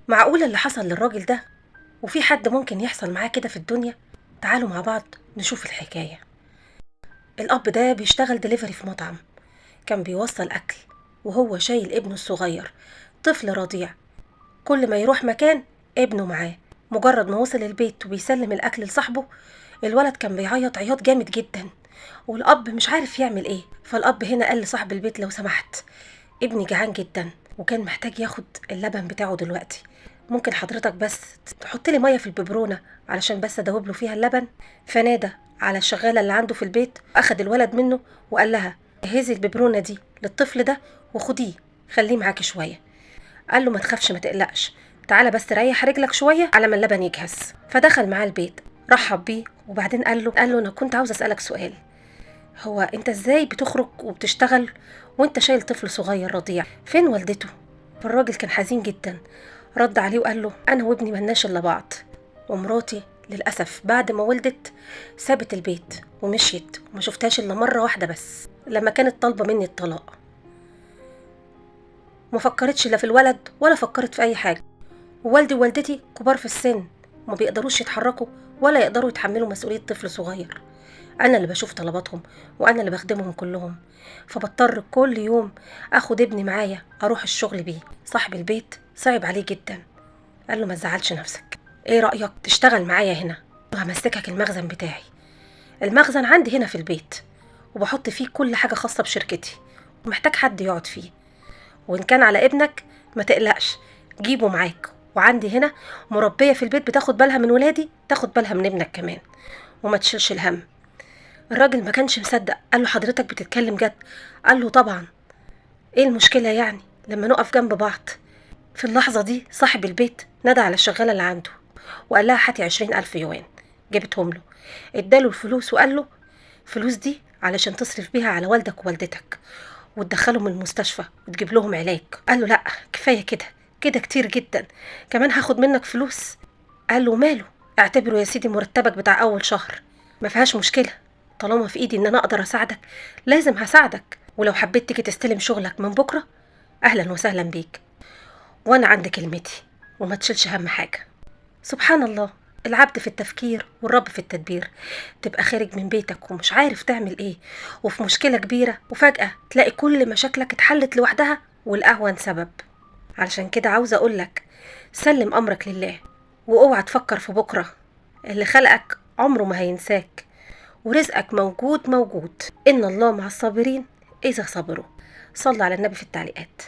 معقولة اللي حصل للراجل ده؟ وفي حد ممكن يحصل معاه كده في الدنيا؟ تعالوا مع بعض نشوف الحكاية. الأب ده بيشتغل دليفري في مطعم، كان بيوصل أكل وهو شايل ابنه الصغير، طفل رضيع. كل ما يروح مكان ابنه معاه. مجرد ما وصل البيت وبيسلم الأكل لصاحبه، الولد كان بيعيط عياط جامد جدا، والأب مش عارف يعمل ايه. فالأب هنا قال لصاحب البيت: لو سمحت، ابني جعان جدا وكان محتاج ياخد اللبن بتاعه دلوقتي، ممكن حضرتك بس تحط لي ميه في الببرونه علشان بس ادوب له فيها اللبن؟ فنادى على الشغاله اللي عنده في البيت، اخد الولد منه وقال لها: جهزي الببرونه دي للطفل ده وخديه خليه معاكي شويه. قال له: ما تخافش ما تقلقش، تعالى بس ريح رجلك شويه على ما اللبن يجهز. فدخل معاه البيت، رحب بيه، وبعدين قال له: انا كنت عاوز اسالك سؤال. هو انت ازاي بتخرج وبتشتغل وانت شايل طفل صغير رضيع؟ فين والدته؟ فالراجل كان حزين جدا، رد عليه وقال له: انا وابني ملناش الا بعض، ومراتي للاسف بعد ما ولدت سابت البيت ومشيت، وما شفتهاش الا مره واحده بس لما كانت طالبه مني الطلاق. ما فكرتش لا في الولد ولا فكرت في اي حاجه، ووالدي ووالدتي كبار في السن، ما بيقدروش يتحركوا ولا يقدروا يتحملوا مسؤوليه طفل صغير. انا اللي بشوف طلباتهم وانا اللي بخدمهم كلهم، فبضطر كل يوم اخد ابني معايا اروح الشغل بيه. صاحب البيت صعب عليه جدا، قال له: ما تزعلش نفسك، ايه رايك تشتغل معايا هنا وهمسكك المخزن بتاعي؟ المخزن عندي هنا في البيت، وبحط فيه كل حاجه خاصه بشركتي، ومحتاج حد يقعد فيه. وان كان على ابنك ما تقلقش، جيبه معاك، وعندي هنا مربيه في البيت بتاخد بالها من ولادي تاخد بالها من ابنك كمان، وما تشيلش الهم. الراجل ما كانش مصدق، قال له: حضرتك بتتكلم جد؟ قال له: طبعا، ايه المشكلة يعني لما نقف جنب بعض؟ في اللحظة دي صاحب البيت نادى على الشغالة اللي عنده وقال لها: هاتي 20,000 يوان. جابتهم له، اداله الفلوس وقال له: فلوس دي علشان تصرف بيها على والدك ووالدتك وتدخلهم المستشفى وتجيب لهم علاج. قال له: لا، كفاية كده، كده كتير جدا، كمان هاخد منك فلوس؟ قال له: ماله، اعتبره يا سيدي مرتبك بتاع اول شهر، ما فيهاش مشكلة، طالما في ايدي ان انا اقدر اساعدك لازم هساعدك، ولو حبيت تيجي تستلم شغلك من بكرة اهلا وسهلا بيك، وانا عندي كلمتي، وما تشيلش هم حاجة. سبحان الله، العبد في التفكير والرب في التدبير. تبقى خارج من بيتك ومش عارف تعمل ايه، وفي مشكلة كبيرة، وفجأة تلاقي كل مشاكلك اتحلت لوحدها والقهوة سبب. علشان كده عاوزة اقولك: سلم امرك لله، واوعى تفكر في بكرة، اللي خلقك عمره ما هينساك، ورزقك موجود موجود. إن الله مع الصابرين إذا صبروا. صلى على النبي في التعليقات.